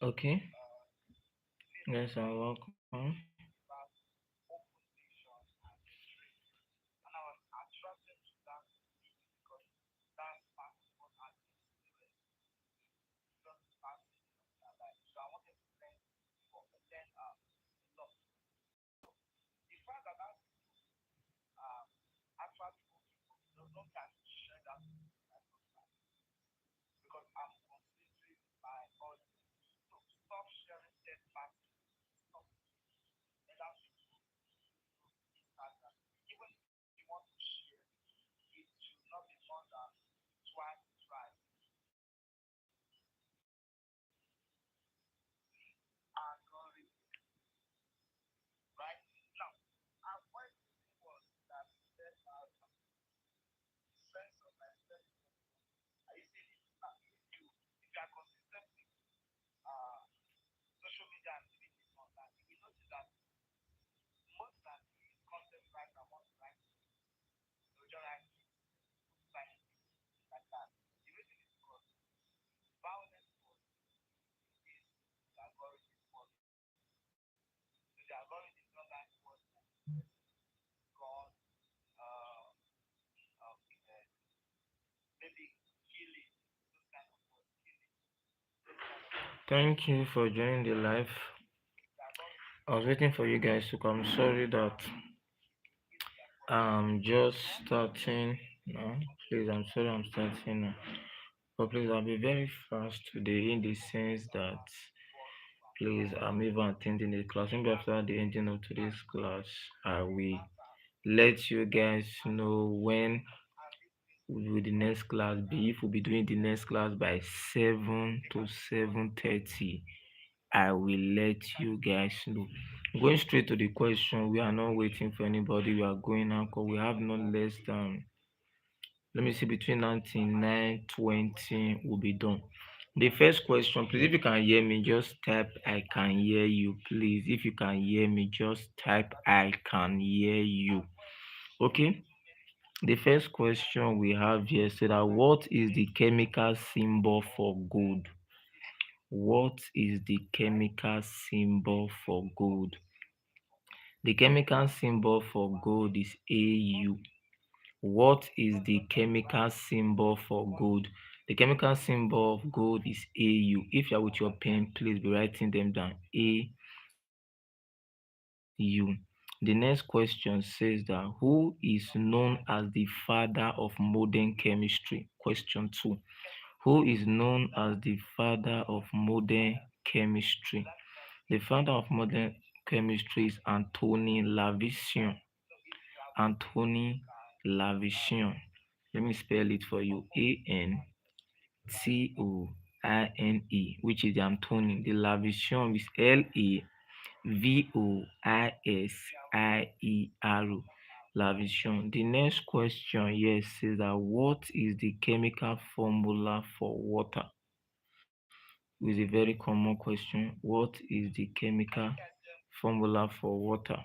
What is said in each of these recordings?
Okay. Yes, I'm welcome. Thank you for joining the live. I was waiting for you guys to come. Sorry that I'm just starting now. Please, I'm sorry I'm starting now. But please, I'll be very fast today in the sense that please, I'm even attending the class. Maybe after the ending of today's class, I will let you guys know when will the next class be. If we'll be doing the next class by 7 to 7:30, I will let you guys know. Going straight to the question, we are not waiting for anybody. We are going out because we have not less than, let me see, between 99:20 will be done. The first question, please, if you can hear me, just type I can hear you, please. If you can hear me, just type I can hear you. Okay. The first question we have here said that what is the chemical symbol for gold? What is the chemical symbol for gold? The chemical symbol for gold is AU. What is the chemical symbol for gold? The chemical symbol of gold is AU. If you're with your pen, please be writing them down. AU. The next question says that who is known as the father of modern chemistry? Question 2. Who is known as the father of modern chemistry? The father of modern chemistry is Anthony Lavoisier. Anthony Lavoisier. Let me spell it for you. Anthony, which is the Anthony. The Lavoisier is Lavoisier. Lavoisier. The next question here says that what is the chemical formula for water? Is a very common question. What is the chemical formula for water?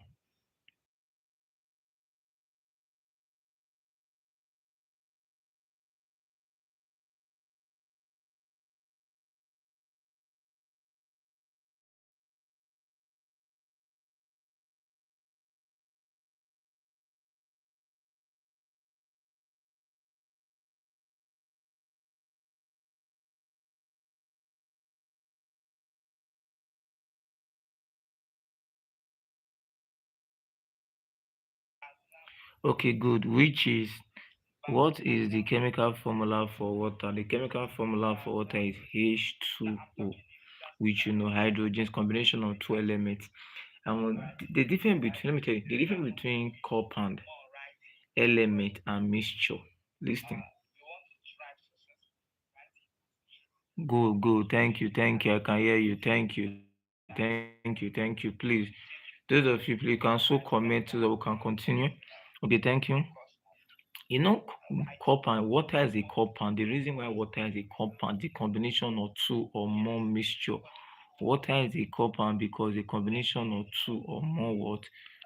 Okay, good. Which is what is the chemical formula for water? The chemical formula for water is H2O, which hydrogen's combination of two elements. And the difference between let me tell you the difference between compound, element, and mixture. Listen. Good. Thank you. I can hear you. Thank you. Please, those of you, please can so comment so that we can continue. Okay, thank you. You know, compound, water is a compound. The reason why water is a compound, the combination of two or more mixture. Water is a compound because the combination of two or more what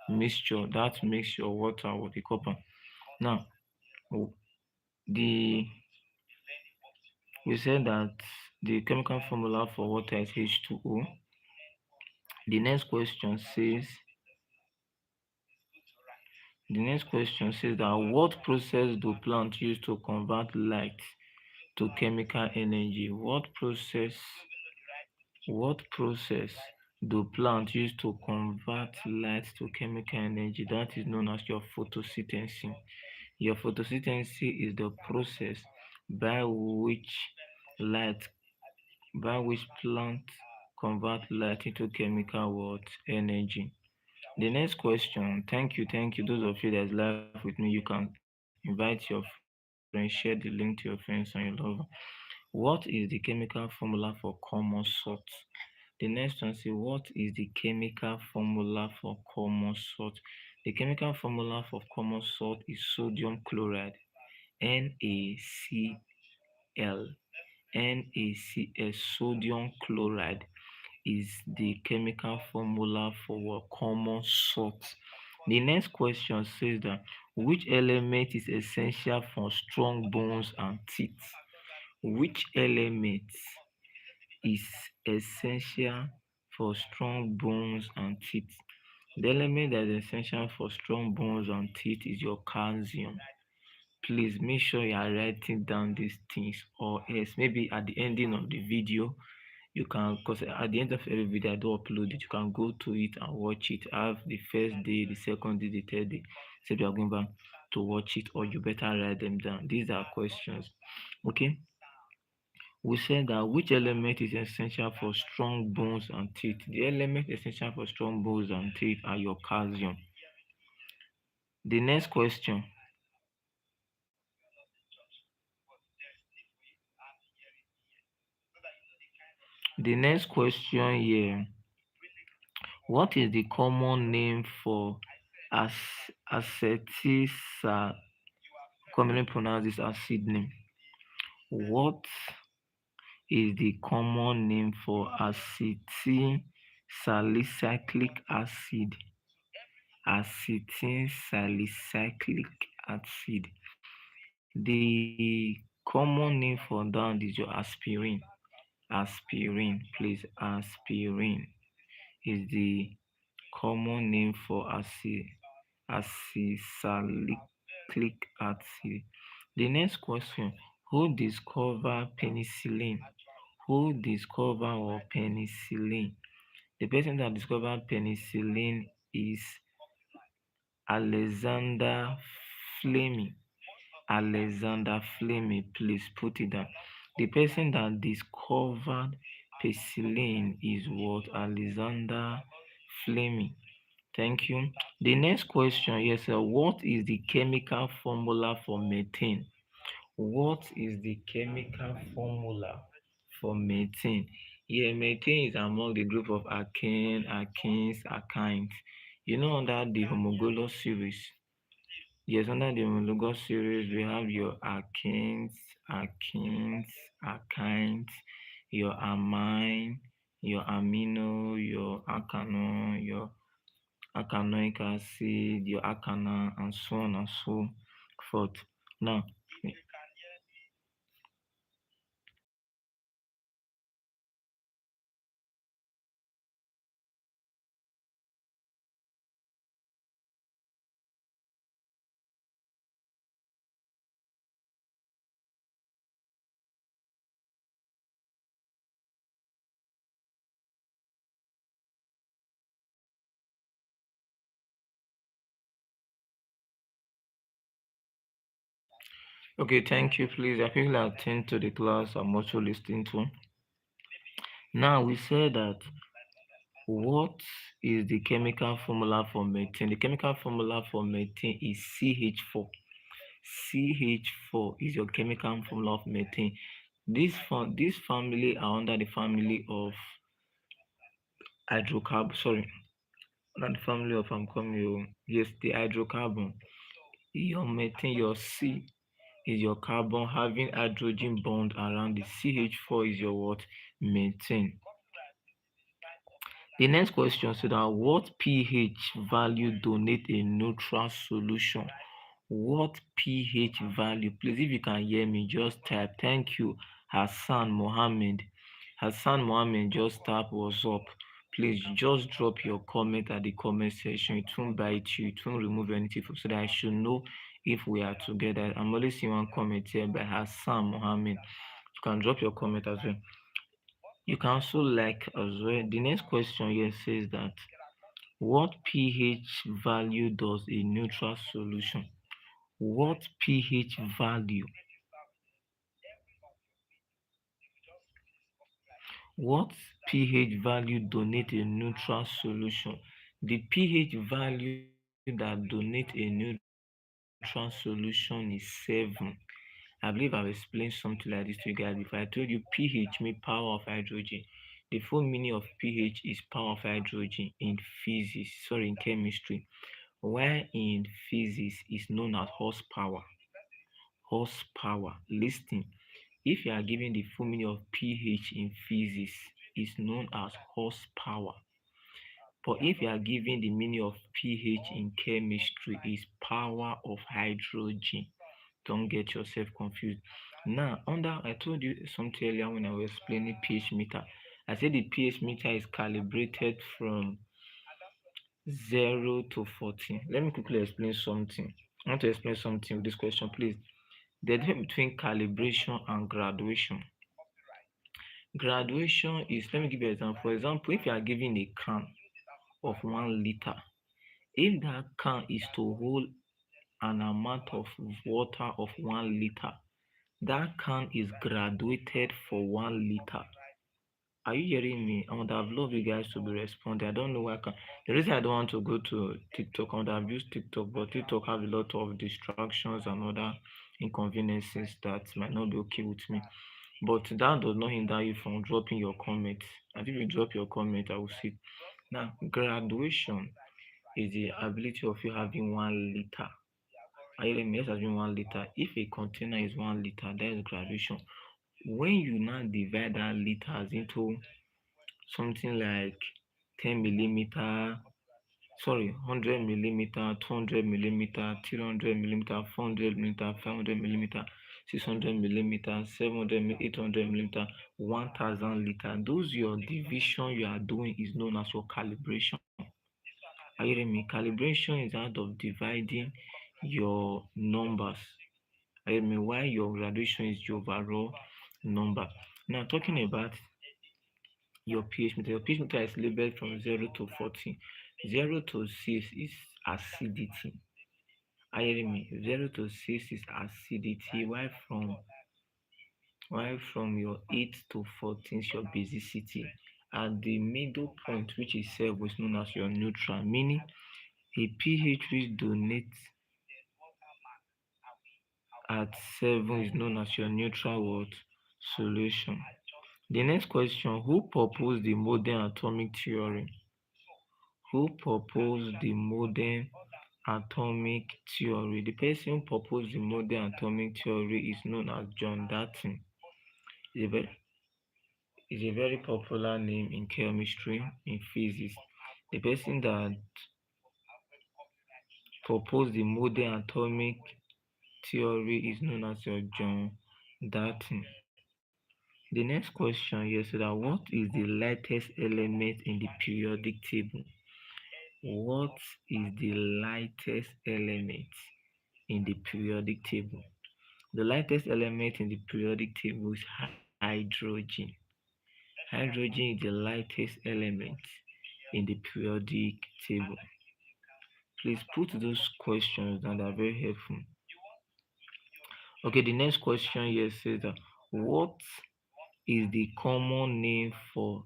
mixture that makes your water what a compound. Now, the we said that the chemical formula for water is H2O. The next question says that what process do plants use to convert light to chemical energy? What process do plants use to convert light to chemical energy? That is known as your photosynthesis. Your photosynthesis is the process by which light by which plants convert light into chemical what energy. The next question, thank you. Those of you that's live with me, you can invite your friends, share the link to your friends and your lover. What is the chemical formula for common salt? The next one say, what is the chemical formula for common salt? The chemical formula for common salt is sodium chloride, NaCl. NaCl, sodium chloride is the chemical formula for common salt. The next question says that which element is essential for strong bones and teeth? Which element is essential for strong bones and teeth? The element that is essential for strong bones and teeth is your calcium. Please make sure you are writing down these things, or else maybe at the ending of the video you can, because at the end of every video I do upload it, you can go to it and watch it. I have the first day, the second day, the third day. So you are going back to watch it, or you better write them down. These are questions. Okay, we said that which element is essential for strong bones and teeth? The element essential for strong bones and teeth are your calcium. The next question. The next question here. What is the common name for acetic, commonly pronounced as acid name? What is the common name for acetylsalicylic acid? Acetylsalicylic acid. The common name for that is your aspirin. Aspirin, please. Aspirin is the common name for acetylsalicylic acid. The next question, who discovered penicillin? Who discovered penicillin? The person that discovered penicillin is Alexander Fleming. Alexander Fleming, please put it down. The person that discovered penicillin is what? Alexander Fleming. Thank you. The next question, yes, sir. What is the chemical formula for methane? What is the chemical formula for methane? Yeah, methane is among the group of alkanes, alkynes. Under the homologous series. Yes, under the homologous series, we have your alkynes, your amine, your amino, your alkano, your alkanoic acid, your alkana, and so on and so forth. Now, Okay, thank you. Please, I people attend to the class I'm also listening to. Now we said that what is the chemical formula for methane? The chemical formula for methane is CH4. CH4 is your chemical formula of methane. This family are under the family of hydrocarbon. Sorry, not the family of I'm coming you. Yes, the hydrocarbon. Your methane, your C is your carbon having hydrogen bond around the CH4 is your what? Methane. The next question said that what pH value donate a neutral solution? What pH value? Please, if you can hear me, just type. Thank you, Hassan Mohammed. Hassan Mohammed, just type what's up. Please just drop your comment at the comment section. It won't bite you, it won't remove anything so that I should know if we are together. I'm only seeing one comment here by Hassan Mohammed. You can drop your comment as well. You can also like as well. The next question here says that what pH value does a neutral solution? What pH value? What pH value donate a neutral solution? The pH value that donate a neutral solution is 7. I believe I've explained something like this to you guys before. I told you pH means power of hydrogen. The full meaning of pH is power of hydrogen in physics, sorry, in chemistry. While in physics is known as horsepower. Horsepower. Listen, if you are given the full meaning of pH in physics, it's known as horsepower. But if you are given the meaning of pH in chemistry, is power of hydrogen. Don't get yourself confused. Now, I told you something earlier when I was explaining pH meter. I said the pH meter is calibrated from 0 to 14. Let me quickly explain something. I want to explain something with this question, please. The difference between calibration and graduation. Graduation is, let me give you an example. For example, if you are given a can of 1 liter, if that can is to hold an amount of water of 1 liter, that can is graduated for 1 liter. Are you hearing me? I would have loved you guys to be responding. I don't know why I can. The reason I don't want to go to TikTok, I would have used TikTok, but TikTok have a lot of distractions and other inconveniences that might not be okay with me. But that does not hinder you from dropping your comment. And if you drop your comment, I will see. Now, graduation is the ability of you having 1 liter. Are you hearing me? Let's assume 1 liter. If a container is 1 liter, that is graduation. When you now divide that liters into something like 10 millimeter, sorry, 100 millimeter, 200 millimeter, 300 millimeter, 400 millimeter, 500 millimeter, 600 millimeter, 700, 800 millimeter, 1000 liter. Those your division you are doing is known as your calibration. Are you hearing me? Calibration is out of dividing your numbers. Are you hearing me? While your graduation is your overall number. Now talking about your pH meter. Your pH meter is labeled from 0 to 14. 0 to 6 is acidity. Are you hearing me? 0 to 6 is acidity, while from your 8 to 14 is your basicity. At the middle point, which is 7, is known as your neutral, meaning a pH which donates at 7 is known as your neutral what? Solution. The next question, who proposed the modern atomic theory? Who proposed the modern atomic theory? The person who proposed the modern atomic theory is known as John Dalton. It's a very popular name in chemistry, in physics. The person that proposed the modern atomic theory is known as John Dalton. The next question here is that what is the lightest element in the periodic table? What is the lightest element in the periodic table? The lightest element in the periodic table is hydrogen. Hydrogen is the lightest element in the periodic table. Please put those questions down, they are very helpful. Okay, the next question here says that what is the common name for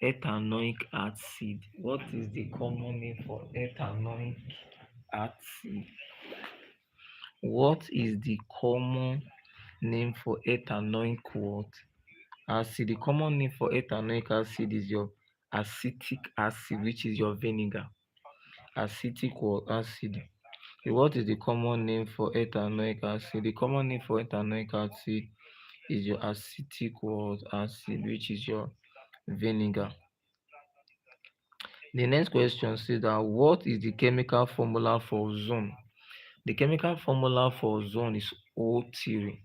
ethanoic acid? What is the common name for ethanoic acid? What is the common name for ethanoic what? Acid. The common name for ethanoic acid is your acetic acid, which is your vinegar. Acetic what acid. What is the common name for ethanoic acid? The common name for ethanoic acid is your acetic what acid, which is your vinegar. The next question says that what is the chemical formula for ozone? The chemical formula for ozone is O3.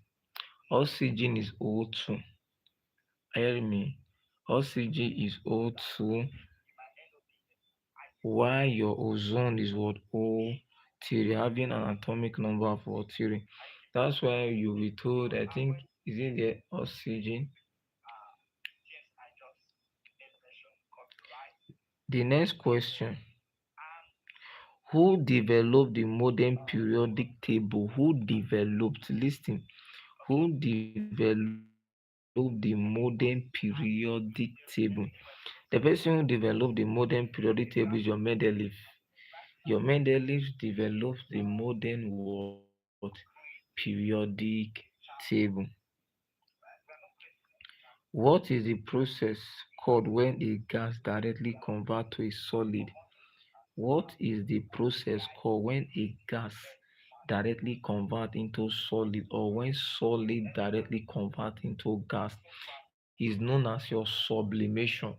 Oxygen is O2. Hear me. Oxygen is O2, while your ozone is what O3, having an atomic number of O3. That's why you'll be told, I think, is it the oxygen? The next question: who developed the modern periodic table? Who developed? Listen. Who developed the modern periodic table? The person who developed the modern periodic table is your Mendeleev. Your Mendeleev developed the modern what? Periodic table. What is the process called when a gas directly converts to a solid? What is the process called when a gas directly converts into solid, or when solid directly converts into gas? Is known as your sublimation.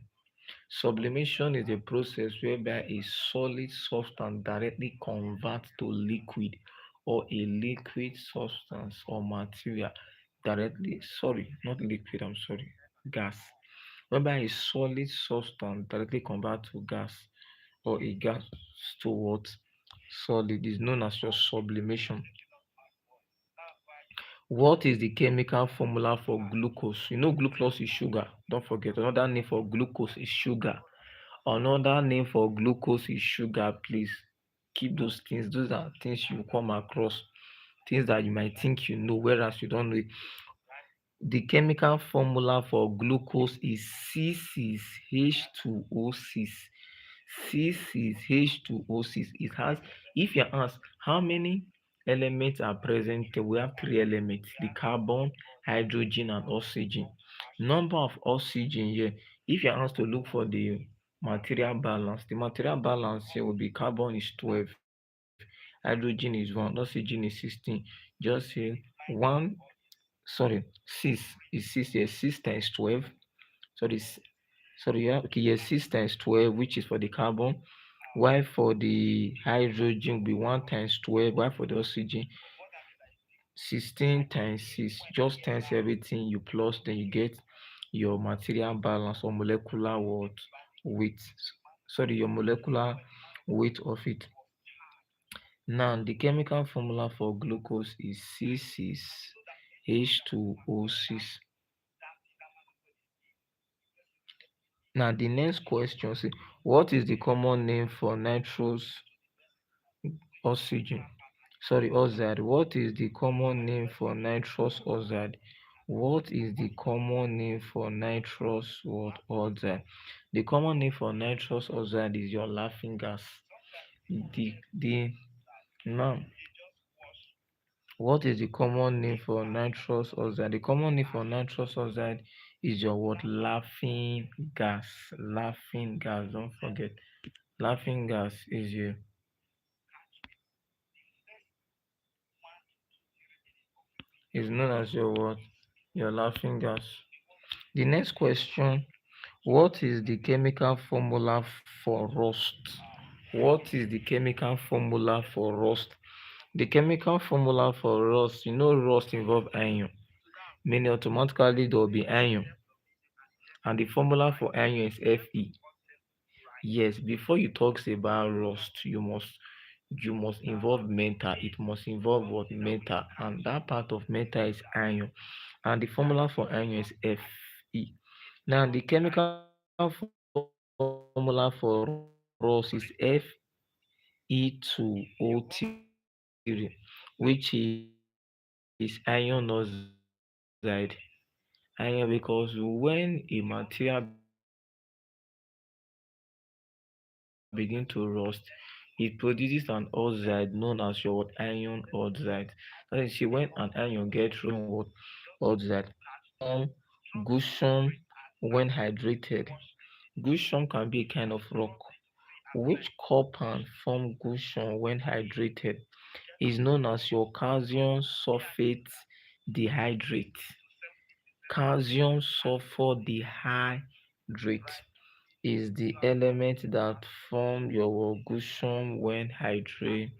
Sublimation is a process whereby a solid substance directly converts to liquid, or a liquid substance or material directly, sorry, not liquid, I'm sorry, gas. Whereby a solid substance directly converts to gas, or a gas to what? Solid, is known as your sublimation. What is the chemical formula for glucose? You know glucose is sugar. Don't forget, another name for glucose is sugar. Another name for glucose is sugar. Please keep those things. Those are things you come across, things that you might think you know, whereas you don't know it. The chemical formula for glucose is C6H2O6. C6H2O6. It has, if you're asked how many elements are present, we have three elements: the carbon, hydrogen, and oxygen. Number of oxygen here, if you're asked to look for the material balance, the material balance here will be carbon is 12, hydrogen is 1, oxygen is 16. Just say 1, sorry, 6 yes, 6 times 12, sorry, sorry, yeah, okay, yes, 6 times 12, which is for the carbon, while for the hydrogen will be 1 times 12, while for the oxygen 16 times 6, just times everything you plus, then you get your material balance or molecular weight, sorry, your molecular weight of it. Now the chemical formula for glucose is C6H2O6. Now the next question is, what is the common name for nitrous oxygen? Sorry, oxide. What is the common name for nitrous oxide? What is the common name for nitrous what oxide? The common name for nitrous oxide is your laughing gas. The now, what is the common name for nitrous oxide? The common name for nitrous oxide is your what? Laughing gas. Laughing gas. Don't forget. Laughing gas is known as your what? Your laughing gas. The next question: what is the chemical formula for rust? What is the chemical formula for rust? The chemical formula for rust, you know, rust involve iron, meaning automatically there will be iron, and the formula for iron is Fe. Yes, before you talk about rust, you must involve metal. It must involve what? Metal, and that part of metal is iron, and the formula for iron is Fe. Now the chemical formula for rust is Fe2O3, which is is iron oxide. Iron, because when a material begin to rust, it produces an oxide known as your iron oxide. That is, see, when an iron gets rust, it form oxide. That compound form Gushum when hydrated. Gushum can be a kind of rock. Which compound form Gushum when hydrated is known as your calcium sulfate dehydrate. Calcium sulfur dehydrate is the element that form your Gushum when hydrated.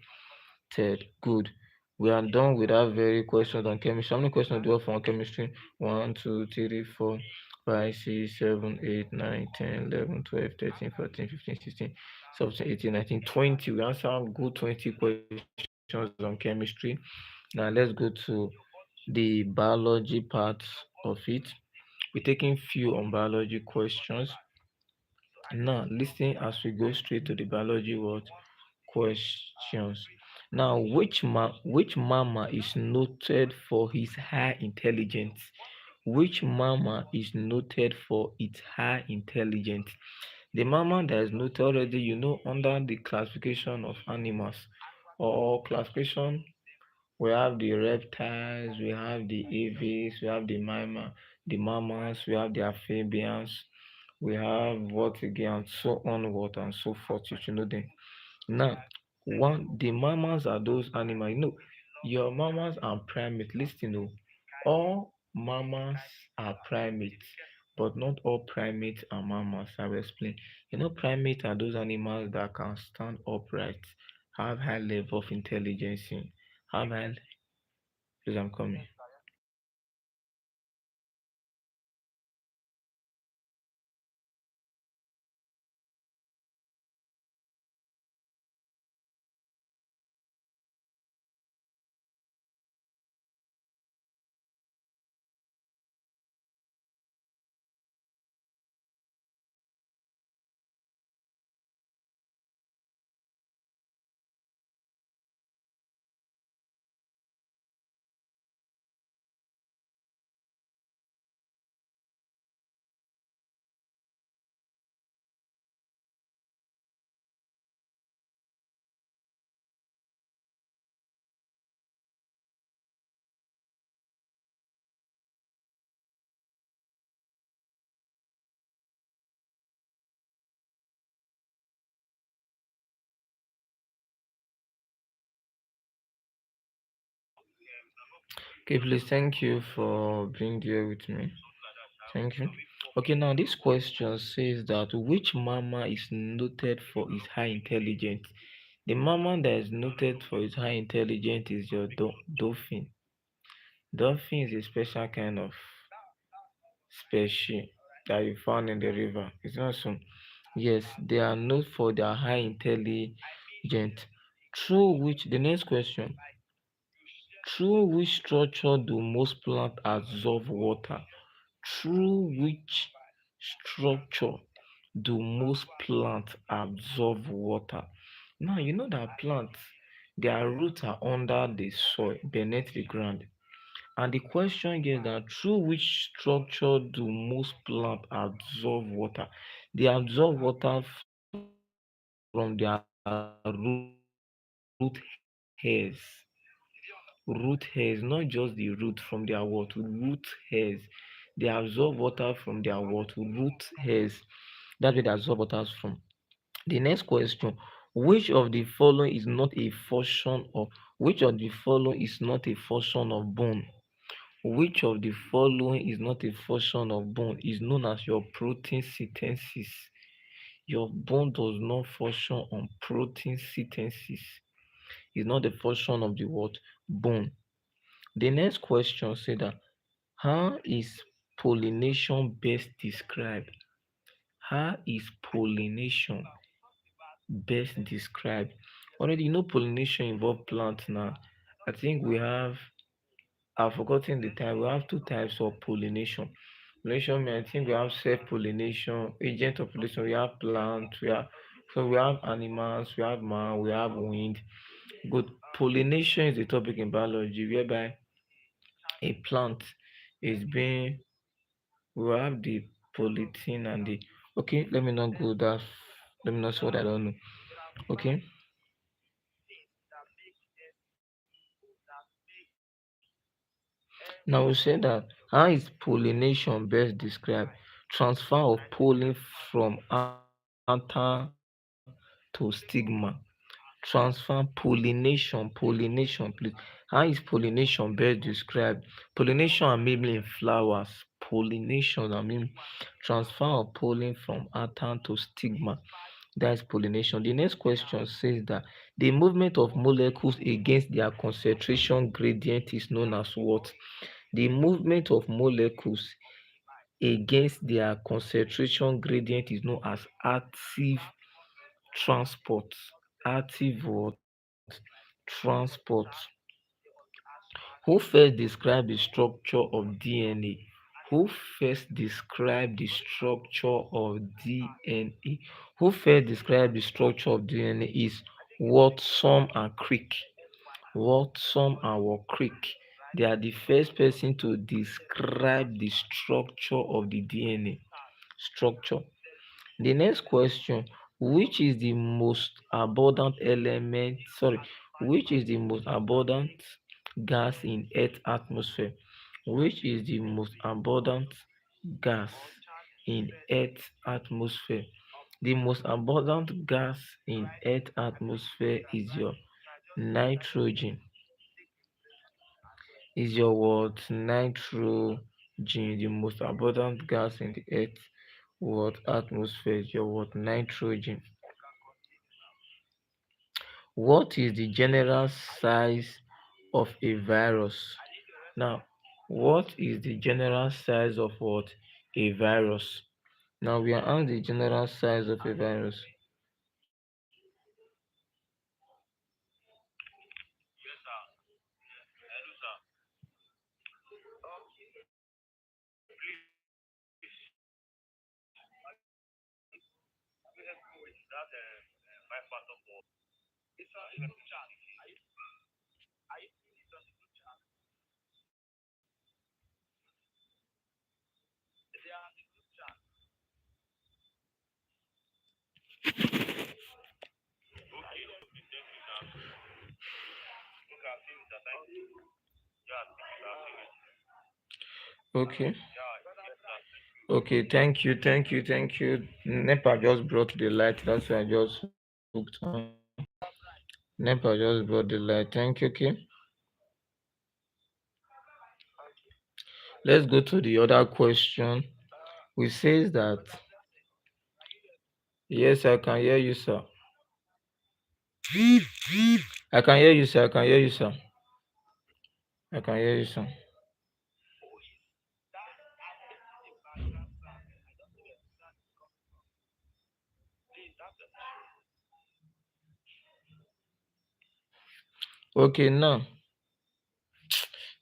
Good. We are done with that very questions on chemistry. How many questions do you have for chemistry? 1, 2, 3, 4, 5, 6, 7, 8, 9, 10, 11, 12, 13, 14, 15, 16, 17, 18, 19, 20. We answer good 20 questions on chemistry. Now let's go to the biology part of it. We're taking few on biology questions. Now listen as we go straight to the biology what questions. Now, which mammal is noted for his high intelligence? Which mammal is noted for its high intelligence? The mammal that is noted already, under the classification of animals or classification, we have the reptiles, we have the aves, we have the mammals, we have the amphibians, we have what again, so on, what and so forth. You should know them. Now, the mammals are those animals. Your mammals and primates. Listen, all mammals are primates, but not all primates are mammals. I will explain. Primates are those animals that can stand upright, have high level of intelligence, have high. Please, I'm coming. Okay, please, thank you for being here with me. Thank you. Okay, now this question says that which mammal is noted for its high intelligence? The mammal that is noted for its high intelligence is your dolphin. Dolphin is a special kind of species that you found in the river. It's not so. Yes, they are known for their high intelligence. Through which, the next question, through which structure do most plants absorb water? Through which structure do most plants absorb water? Now, you know that plants, their roots are under the soil, beneath the ground. And the question here is that through which structure do most plants absorb water? They absorb water from their root hairs, not just the root, from their what? Root hairs. They absorb water from their what? Root hairs. That's where they absorb water from. The next question, which of the following is not a function of which of the following is not a function of bone? Which of the following is not a function of bone is known as your protein synthesis. Your bone does not function on protein synthesis. It's not the function of the what? Bone. The next question said that how is pollination best described? How is pollination best described? Already, pollination involve plants now. I think we have, I've forgotten the type. We have two types of pollination. Pollination, I think we have self-pollination, agent of pollination, we have plants, we have animals, we have man, we have wind. Good. Pollination is a topic in biology whereby a plant is being, we have the polythene and the, okay, let me not go that, let me not say what I don't know. Okay, now we say that how is pollination best described? Transfer of pollen from anther to stigma. Transfer pollination, please. How is pollination best described? Pollination are mainly in flowers. Pollination are mainly transfer of pollen from anther to stigma. That's pollination. The next question says that the movement of molecules against their concentration gradient is known as what? The movement of molecules against their concentration gradient is known as active transport. Active what? Transport. Who first described the structure of DNA? Who first described the structure of DNA? Who first described the structure of DNA is Watson and Crick. Watson and Crick. They are the first person to describe the structure of the DNA. Structure. The next question, which is the most abundant element, sorry, which is the most abundant gas in Earth atmosphere? Which is the most abundant gas in Earth atmosphere? The most abundant gas in Earth atmosphere is your nitrogen. Is your what? Nitrogen. The most abundant gas in the Earth what atmosphere is your what? Nitrogen. What is the general size of a virus? Now, what is the general size of what? A virus. Now we are on the general size of a virus. Okay. Okay, thank you. NEPA just brought the light. That's why I just hooked on. NEPA just brought the light. Thank you, okay. Let's go to the other question. Which says that, yes, I can hear you, sir. I can hear you, sir. I can hear you, sir. I can hear you, sir. Okay, now,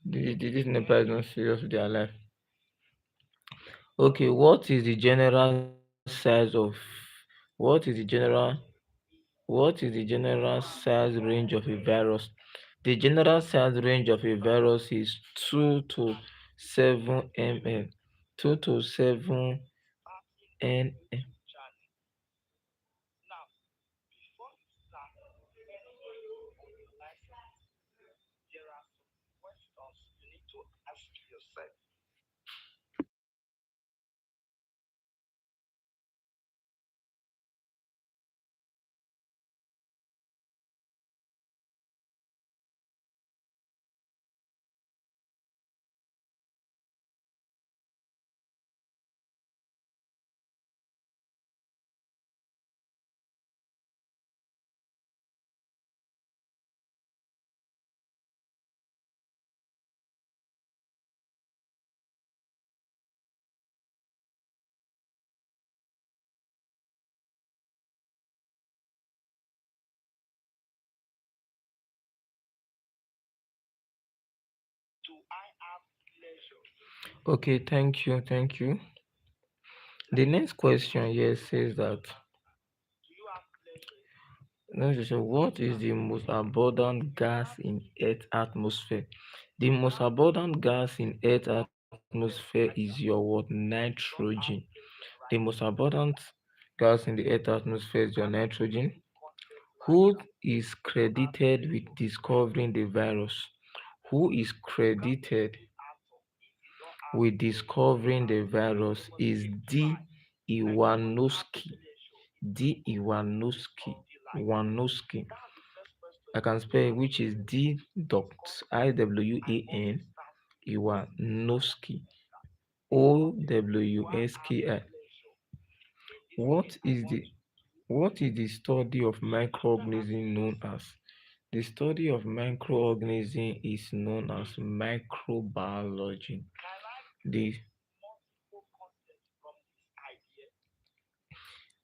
this NEPA is not serious with their life. Okay, what is the general size range of a virus? The general size range of a virus is 2 to 7 mm. 2 to 7 nm. Okay, thank you. The next question here says that, what is the most abundant gas in Earth atmosphere? The most abundant gas in Earth's atmosphere is your what? Nitrogen. The most abundant gas in the Earth's atmosphere is your nitrogen. Who is credited with discovering the virus? Who is credited with discovering the virus is D. Iwanowski. D. Iwanowski. I can spell it, which is D. Dot Iwan Iwanowski. Owski. What is the what is the study of microorganism known as? The study of microorganism is known as microbiology. The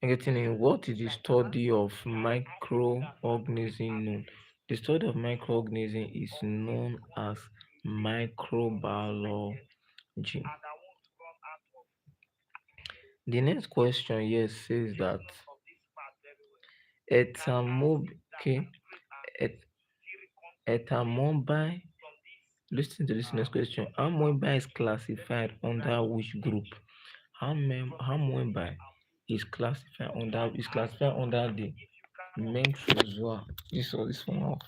Getting in, what is the study of microorganism known? The study of microorganism is known as microbiology. The next question here says that etamob okay, et, etamoeba. Listen to this next question. Amoeba is classified under which group? Amoeba is classified under the Mentrozoa. This one off.